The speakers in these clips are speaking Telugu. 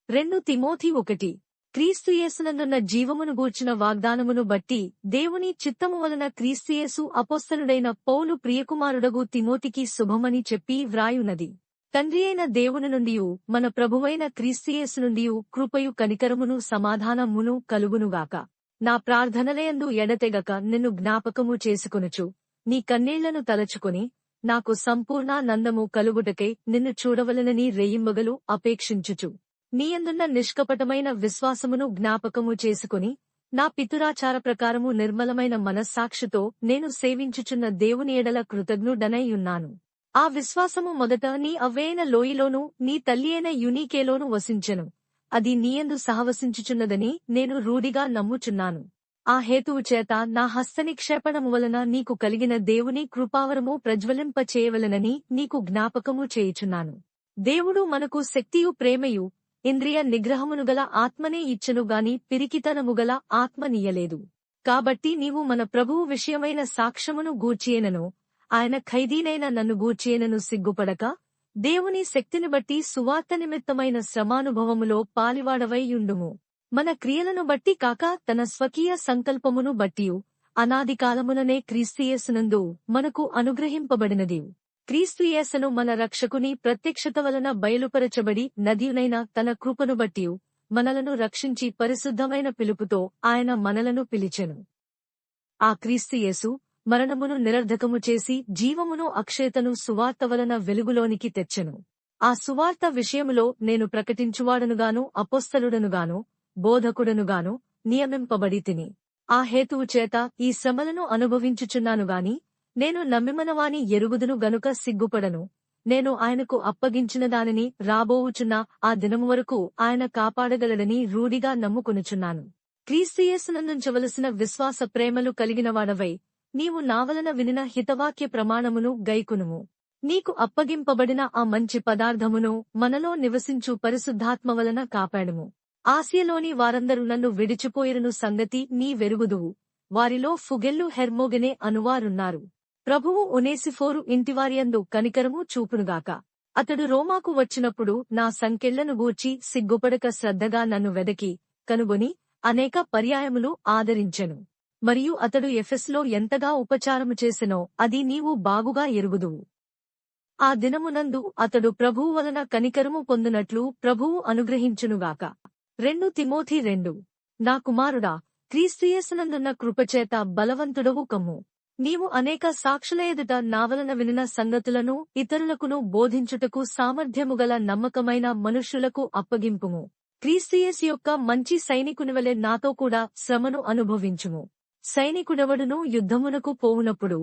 2 తిమోతి 1 క్రీస్తు యేసునందున్న జీవమును గూర్చిన వాగ్దానమును బట్టి దేవుని చిత్తము వలన క్రీస్తుయేసు అపోస్తలుడైన పౌలు ప్రియకుమారుడగు తిమోతికి శుభమని చెప్పి వ్రాయునది. తండ్రియైన దేవుని నుండియు మన ప్రభువైన క్రీస్తుయేసు నుండియు కృపయు కనికరమును సమాధానమును కలుగునుగాక. నా ప్రార్థనలయందు ఎడతెగక నిన్ను జ్ఞాపకము చేసుకొనుచు నీ కన్నీళ్లను తలచుకొని నాకు సంపూర్ణానందము కలుగుటకై నిన్ను చూడవలనని రేయింబగలు అపేక్షించుచు నీయందున్న నిష్కపటమైన విశ్వాసమును జ్ఞాపకము చేసుకుని నా పితురాచార ప్రకారము నిర్మలమైన మనస్సాక్షితో నేను సేవించుచున్న దేవుని ఎడల కృతజ్ఞుడనై ఉన్నాను. ఆ విశ్వాసము మొదట నీ అవ్వైన లోయలోను నీ తల్లియైన యునీకేలోను వసించెను. అది నీయందు సహవసించుచున్నదని నేను రూఢిగా నమ్ముచున్నాను. ఆ హేతువు చేత నా హస్తనిక్షేపణము వలన నీకు కలిగిన దేవుని కృపావరము ప్రజ్వలింపచేయవలనని నీకు జ్ఞాపకము చేయుచున్నాను. దేవుడు మనకు శక్తియు ప్రేమయు ఇంద్రియ నిగ్రహమునుగల ఆత్మనే ఇచ్చెనుగాని పిరికితనముగల ఆత్మనియ్యలేదు. కాబట్టి నీవు మన ప్రభువు విషయమైన సాక్ష్యమును గూర్చియేనను ఆయన ఖైదీనైన నన్ను గూర్చియేనను సిగ్గుపడక దేవుని శక్తిని బట్టి సువార్త నిమిత్తమైన శ్రమానుభవములో పాలివాడవై యుండుము. మన క్రియలను బట్టి కాక తన స్వకీయ సంకల్పమును బట్టియు అనాదికాలముననే క్రీస్తుయేసునందు మనకు అనుగ్రహింపబడినది. క్రీస్తుయేసును మన రక్షకుని ప్రత్యక్షత వలన బయలుపరచబడి నదియునైన తన కృపను బట్టియు మనలను రక్షించి పరిశుద్ధమైన పిలుపుతో ఆయన మనలను పిలిచెను. ఆ క్రీస్తుయేసు మరణమును నిరర్ధకము చేసి జీవమును అక్షయతను సువార్త వలన వెలుగులోనికి తెచ్చెను. ఆ సువార్త విషయములో నేను ప్రకటించువాడనుగాను అపోస్తలుడనుగాను బోధకుడనుగాను నియమింపబడితిని. ఆ హేతువు చేత ఈ శ్రమలను అనుభవించుచున్నానుగాని నేను నమ్మిమనవాని ఎరుగుదును గనుక సిగ్గుపడను. నేను ఆయనకు అప్పగించిన దానిని రాబోవుచున్న ఆ దినము వరకు ఆయన కాపాడగలడని రూఢిగా నమ్ముకొనుచున్నాను. క్రీస్తుయేసునందుంచవలసిన విశ్వాస ప్రేమలు కలిగినవాడవై నీవు నావలన వినిన హితవాక్య ప్రమాణమును గైకొనుము. నీకు అప్పగింపబడిన ఆ మంచి పదార్థమును మనలో నివసించు పరిశుద్ధాత్మ వలన కాపాడుము. ఆసియలోని వారందరూ నన్ను విడిచిపోయిరను సంగతి నీ వెరుగుదువు. వారిలో ఫుగెల్లు హెర్మోగెనే అనువారున్నారు. ప్రభువు ఒనేసిఫోరు ఇంటివారియందు కనికరము చూపునుగాక. అతడు రోమాకు వచ్చినప్పుడు నా సంకెళ్లను గూర్చి సిగ్గుపడక శ్రద్ధగా నన్ను వెదకి కనుగొని అనేక పర్యాయములు ఆదరించెను. మరియు అతడు ఎఫెసులో ఎంతగా ఉపచారము చేసెనో అది నీవు బాగుగా ఎరుగుదువు. ఆ దినమునందు అతడు ప్రభువు వలన కనికరము పొందునట్లు ప్రభువు అనుగ్రహించునుగాక. 2 తిమోతి 2 నా కుమారుడా, క్రీస్తుయేసునందున్న కృపచేత బలవంతుడవు కమ్ము. నీవు అనేక సాక్షుల ఎదుట నావలన వినిన సంగతులను ఇతరులకును బోధించుటకు సామర్థ్యముగల నమ్మకమైన మనుష్యులకు అప్పగింపుము. క్రీస్తుయేసు యొక్క మంచి సైనికునివలె నాతో కూడా శ్రమను అనుభవించుము. సైనికుడెవడునూ యుద్ధమునకు పోవునప్పుడు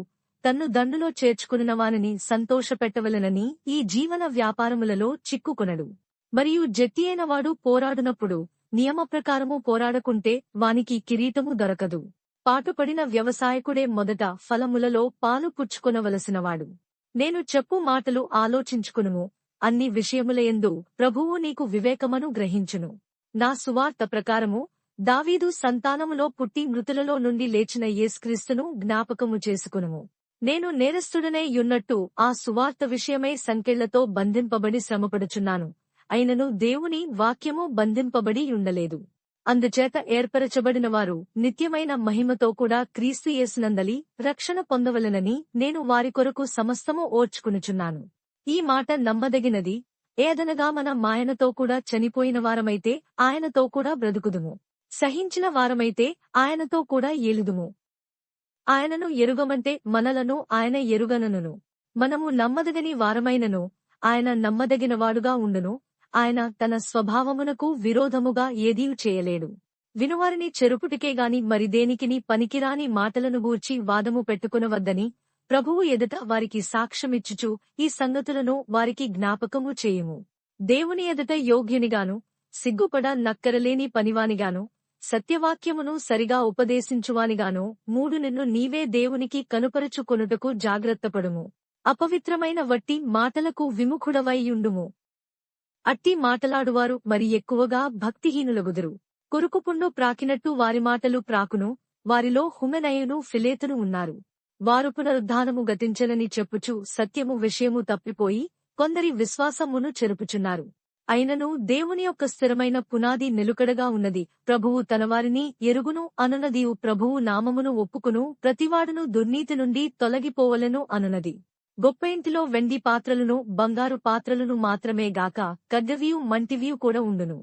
తన్ను దండులో చేర్చుకునినవానిని సంతోషపెట్టవలెనని ఈ జీవన వ్యాపారములలో చిక్కుకొనడు. మరియు జట్టియైనవాడు పోరాడునప్పుడు నియమప్రకారము పోరాడకుంటే వానికి కిరీటము దొరకదు. పాటుపడిన వ్యవసాయకుడే మొదట ఫలములలో పాలు పుచ్చుకొనవలసినవాడు. నేను చెప్పు మాటలు ఆలోచించుకునుము. అన్ని విషయములయందు ప్రభువు నీకు వివేకమును గ్రహించును. నా సువార్త ప్రకారము దావీదు సంతానములో పుట్టి మృతులలో నుండి లేచిన యేసుక్రీస్తును జ్ఞాపకము చేసుకునుము. నేను నేరస్తుడనై యున్నట్టు ఆ సువార్త విషయమై సంకెళ్లతో బంధింపబడి శ్రమపడుచున్నాను. అయినను దేవుని వాక్యము బంధింపబడి యుండలేదు. అందుచేత ఏర్పరచబడినవారు నిత్యమైన మహిమతో కూడా క్రీస్తు యేసునందలి రక్షణ పొందవలెనని నేను వారి కొరకు సమస్తము ఓర్చుకునుచున్నాను. ఈ మాట నమ్మదగినది. ఏదనగా మన మాయనతో కూడా చనిపోయిన వారమైతే ఆయనతో కూడా బ్రతుకుదుము. సహించిన వారమైతే ఆయనతో కూడా ఏలుదుము. ఆయనను ఎరుగమంటే మనలను ఆయన ఎరుగనను. మనము నమ్మదగని వారమైనను ఆయన నమ్మదగినవాడుగా ఉండును. ఆయన తన స్వభావమునకు విరోధముగా ఏదీ చేయలేడు. వినువారిని చెరుపుటికేగాని మరి దేనికిని పనికిరాని మాటలను గూర్చి వాదము పెట్టుకునవద్దని ప్రభువు ఎదుట వారికి సాక్ష్యమిచ్చుచు ఈ సంగతులను వారికి జ్ఞాపకము చేయుము. దేవుని ఎదుట యోగ్యునిగాను సిగ్గుపడ నక్కరలేని పనివానిగాను సత్యవాక్యమును సరిగా ఉపదేశించువానిగాను నిన్ను నీవే దేవునికి కనుపరుచుకొనుటకు జాగ్రత్తపడుము. అపవిత్రమైన వట్టి మాటలకు విముఖుడవైయుండుము. అట్టి మాటలాడువారు మరి ఎక్కువగా భక్తిహీనులగుదురు. కొరుకుపుండు ప్రాకినట్టు వారి మాటలు ప్రాకును. వారిలో హుమెనయును ఫిలేతును ఉన్నారు. వారు పునరుద్ధానము గతించనని చెప్పుచు సత్యము విషయము తప్పిపోయి కొందరి విశ్వాసమును చెరుపుచున్నారు. అయినను దేవుని యొక్క స్థిరమైన పునాది నిలుకడగా ఉన్నది. ప్రభువు తనవారిని ఎరుగును అనునదియు ప్రభువు నామమును ఒప్పుకును ప్రతివాడును దుర్నీతి నుండి తొలగిపోవలెను అనునది. గొప్ప ఇంటిలో వెండి పాత్రలను బంగారు పాత్రలను మాత్రమే గాక ఖడ్గవియు మంటివియు కూడా ఉండును.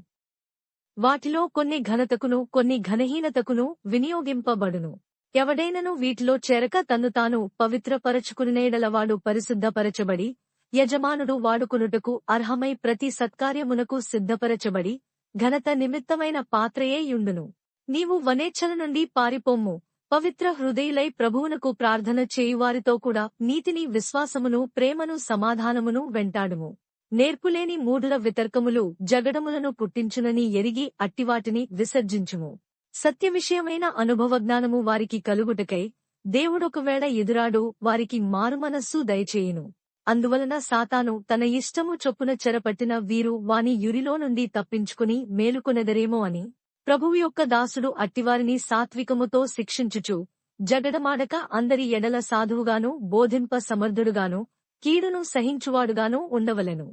వాటిలో కొన్ని ఘనతకును కొన్ని ఘనహీనతకును వినియోగింపబడును. ఎవడైనను వీటిలో చేరక తన్ను తాను పవిత్రపరచుకునేడలవాడు పరిశుద్ధపరచబడి యజమానుడు వాడుకొనుటకు అర్హమై ప్రతి సత్కార్యమునకు సిద్ధపరచబడి ఘనత నిమిత్తమైన పాత్రయే యుండును. నీవు వనేచ్ఛల నుండి పారిపోమ్ము. పవిత్ర హృదయులై ప్రభువునకు ప్రార్థన చేయువారితో కూడా నీతిని విశ్వాసమును ప్రేమను సమాధానమును వెంటాడుము. నేర్పులేని మూఢుల వితర్కములు జగడములను పుట్టించునని ఎరిగి అట్టివాటిని విసర్జించుము. సత్య విషయమైన అనుభవజ్ఞానము వారికి కలుగుటకై దేవుడొకవేళ ఎదురాడు వారికి మారుమనస్సు దయచేయును. అందువలన సాతాను తన ఇష్టము చొప్పున చెరపట్టిన వీరు వాని యురిలో నుండి తప్పించుకుని మేలుకొనెదరేమో అని ప్రభువు యొక్క దాసుడు అట్టివారిని సాత్వికముతో శిక్షించుచు జగడమాడక అందరి ఎడల సాధువుగాను బోధింప సమర్థుడుగాను కీడును సహించువాడుగాను ఉండవలెను.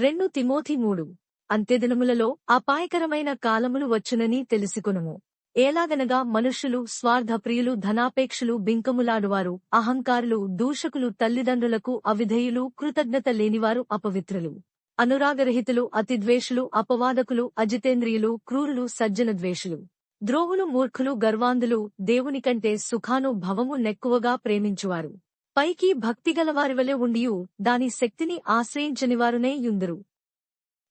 2 తిమోతి 3. అంత్యదినములలో అపాయకరమైన కాలములు వచ్చునని తెలుసుకొనుము. ఏలాగనగా మనుష్యులు స్వార్థప్రియులు ధనాపేక్షులు బింకములాడువారు అహంకారులు దూషకులు తల్లిదండ్రులకు అవిధేయులు కృతజ్ఞత లేనివారు అపవిత్రులు అనురాగరహితులు అతిద్వేషులు అపవాదకులు అజితేంద్రియులు క్రూరులు సజ్జనద్వేషులు ద్రోహులు మూర్ఖులు గర్వాంధులు దేవునికంటే సుఖానుభవము నెక్కువగా ప్రేమించువారు పైకి భక్తిగలవారివలె ఉండియు దాని శక్తిని ఆశ్రయించనివారునే యుందురు.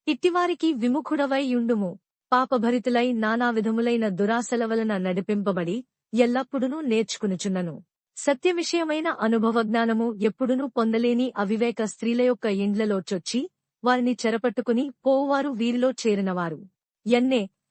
ఇట్టివారికి విముఖుడవై యుండుము. పాపభరితులై నానావిధములైన దురాశల వలన నడిపింపబడి ఎల్లప్పుడూ నేర్చుకునుచున్నను. సత్య విషయమైన అనుభవజ్ఞానము ఎప్పుడునూ పొందలేని అవివేక స్త్రీల యొక్క ఇండ్లలో చొచ్చి వారిని చెరపట్టుకుని పోవువారు వీరిలో చేరినవారు.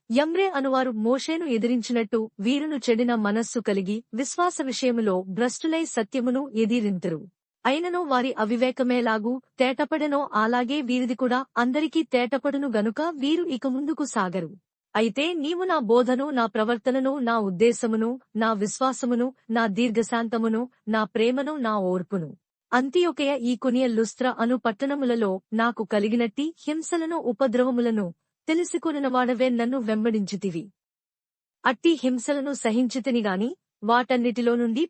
యమ్రే అనువారు మోషేను ఎదిరించినట్టు వీరును చెడిన మనస్సు కలిగి విశ్వాస విషయములో భ్రష్టులై సత్యమును ఎదిరింతురు. అయినను వారి అవివేకమేలాగు తేటపడెనో అలాగే వీరిది కూడా అందరికీ తేటపడును గనుక వీరు ఇక ముందుకు సాగరు. అయితే నీవు నా బోధను నా ప్రవర్తనను నా ఉద్దేశమును నా విశ్వాసమును నా దీర్ఘశాంతమును నా ప్రేమను నా ఓర్పును అంతియొకయ ఈకొనియ లుస్త్ర అను పట్టణములలో నాకు కలిగినట్టి హింసలను ఉపద్రవములను తెలుసుకొనినవాడవే నన్ను వెంబడించితివి. అట్టి హింసలను సహించితినిగాని వాటన్నిటిలో నుండి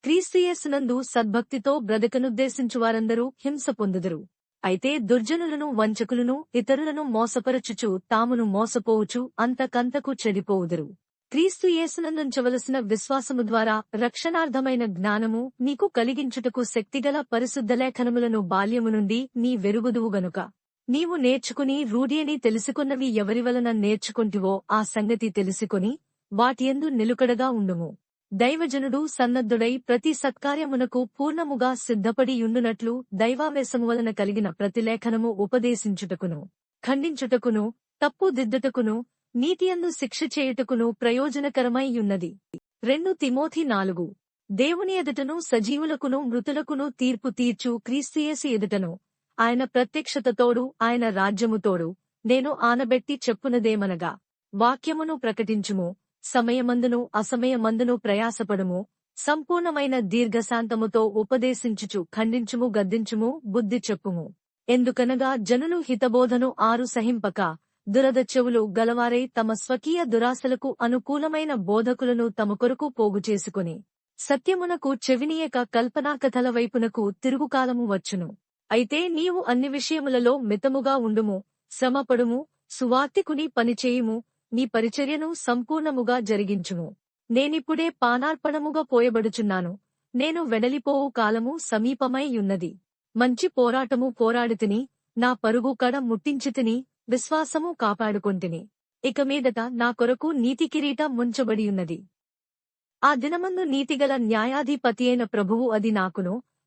క్రీస్తుయేసునందు సద్భక్తితో బ్రతకనుద్దేశించువారందరూ హింస పొందుదురు. అయితే దుర్జనులను వంచకులను ఇతరులను మోసపరచుచు తామును మోసపోవుచు అంతకంతకు చెడిపోవుదురు. క్రీస్తు యేసునందుంచవలసిన విశ్వాసము ద్వారా రక్షణార్థమైన జ్ఞానము నీకు కలిగించుటకు శక్తిగల పరిశుద్ధ లేఖనములను బాల్యము నుండి నీ వెరుగుదువు గనుక నీవు నేర్చుకుని రూఢియని తెలుసుకున్నవి ఎవరివలన నేర్చుకొంటివో ఆ సంగతి తెలుసుకొని వాటియందు నిలుకడగా ఉండుము. దైవజనుడు సన్నద్ధుడై ప్రతి సత్కార్యమునకు పూర్ణముగా సిద్ధపడి యుండునట్లు దైవావేశము వలన కలిగిన ప్రతి లేఖనము ఉపదేశించుటకును ఖండించుటకును తప్పు దిద్దుటకును నీతియందు శిక్ష చేయుటకును ప్రయోజనకరమై యున్నది. 2 తిమోతి 4. దేవుని ఎదుటను సజీవులకును మృతులకును తీర్పు తీర్చు క్రీస్తుయేసు ఎదుటను ఆయన ప్రత్యక్షతతోడు ఆయన రాజ్యముతోడు నేను ఆనబెట్టి చెప్పునదేమనగా వాక్యమును ప్రకటించుము. సమయమందును అసమయమందును ప్రయాసపడుము. సంపూర్ణమైన దీర్ఘశాంతముతో ఉపదేశించుచు ఖండించుము గద్దించుము బుద్ధి చెప్పుము. ఎందుకనగా జనులు హితబోధను సహింపక దురద చెవులు గలవారై తమ స్వకీయ దురాశలకు అనుకూలమైన బోధకులను తమ కొరకు పోగుచేసుకుని సత్యమునకు చెవినీయక కల్పనాకథల వైపునకు తిరుగుకాలము వచ్చును. అయితే నీవు అన్ని విషయములలో మితముగా ఉండుము. శ్రమపడుము. సువార్తికుని పనిచేయుము. నీ పరిచర్యను సంపూర్ణముగా జరిగించుము. నేనిప్పుడే పానార్పణముగా పోయబడుచున్నాను. నేను వెడలిపోవు కాలము సమీపమై యున్నది. మంచి పోరాటము పోరాడితిని. నా పరుగు కడ ముట్టించితిని. విశ్వాసము కాపాడుకొంటిని. ఇక మీదట నా కొరకు నీతి కిరీటం ముంచబడియున్నది. ఆ దినమందు నీతిగల న్యాయాధిపతియైన ప్రభువు అది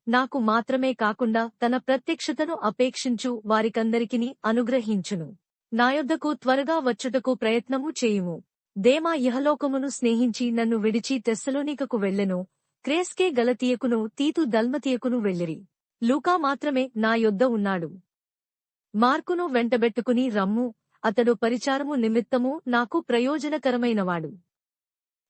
నాకు మాత్రమే కాకుండా తన ప్రత్యక్షతను అపేక్షించు వారికందరికిని అనుగ్రహించును. నా యొద్దకు త్వరగా వచ్చుటకు ప్రయత్నము చేయుము. దేమా ఇహలోకమును స్నేహించి నన్ను విడిచి తెస్సలోనికకు వెళ్ళెను. క్రేస్కే గలతీయకును తీతు దల్మతీయకును వెళ్ళిరి. లూకా మాత్రమే నా యొద్ద ఉన్నాడు. మార్కును వెంటబెట్టుకుని రమ్ము. అతడు పరిచారము నిమిత్తము నాకు ప్రయోజనకరమైనవాడు.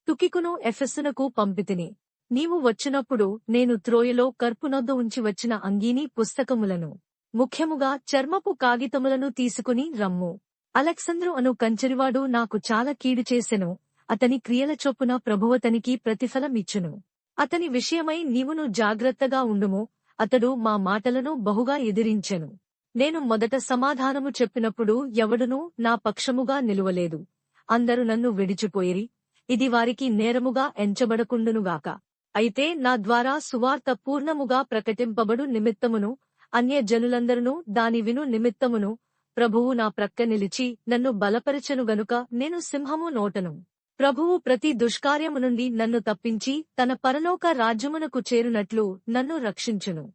తుకికును ఎఫెసునకు పంపితిని. నీవు వచ్చినప్పుడు నేను త్రోయలో కర్పునొద్ద ఉంచి వచ్చిన అంగీని పుస్తకములను ముఖ్యముగా చర్మపు కాగితములను తీసుకుని రమ్ము. అలెక్సంద్రు అను కంచెరివాడు నాకు చాలా కీడు చేసెను, అతని క్రియల చొప్పున ప్రభువతనికి ప్రతిఫలమిచ్చును. అతని విషయమై నీవును జాగ్రత్తగా ఉండుము, అతడు మా మాటలను బహుగా ఎదిరించెను. నేను మొదట సమాధానము చెప్పినప్పుడు ఎవడునూ నా పక్షముగా నిలువలేదు. అందరు నన్ను విడిచిపోయిరి, ఇది వారికి నేరముగా ఎంచబడకుండునుగాక. అయితే నా ద్వారా సువార్త పూర్ణముగా ప్రకటింపబడు నిమిత్తమును అన్యజనులందరును దాని విను నిమిత్తమును ప్రభువు నా ప్రక్క నిలిచి నన్ను బలపరచెను గనుక నేను సింహము నోటను. ప్రభువు ప్రతి దుష్కార్యము నుండి నన్ను తప్పించి తన పరలోక రాజ్యమునకు చేరునట్లు నన్ను రక్షించును.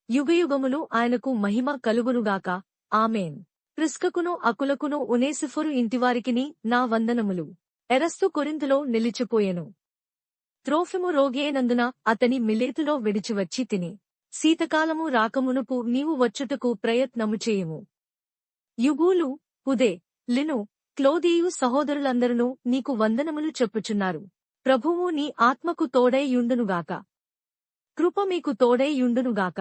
యుగయుగములు ఆయనకు మహిమ కలుగునుగాక. ఆమేన్. ప్రిస్కకును అకులకును ఉనేసిఫొరు ఇంటివారికిని నా వందనములు. ఎరస్తు కొరింథులో నిలిచిపోయెను. త్రోఫిము రోగియైనందున అతని మిలేతులో విడిచివచ్చి తిని. శీతకాలము రాకమునుపు నీవు వచ్చుటకు ప్రయత్నము చేయుము. యుగూలు, పుదే, లిను, క్లోదీయు సహోదరులందరును నీకు వందనములు చెప్పుచున్నారు. ప్రభువు నీ ఆత్మకు తోడై యుండునుగాక. కృప మీకు తోడై యుండునుగాక.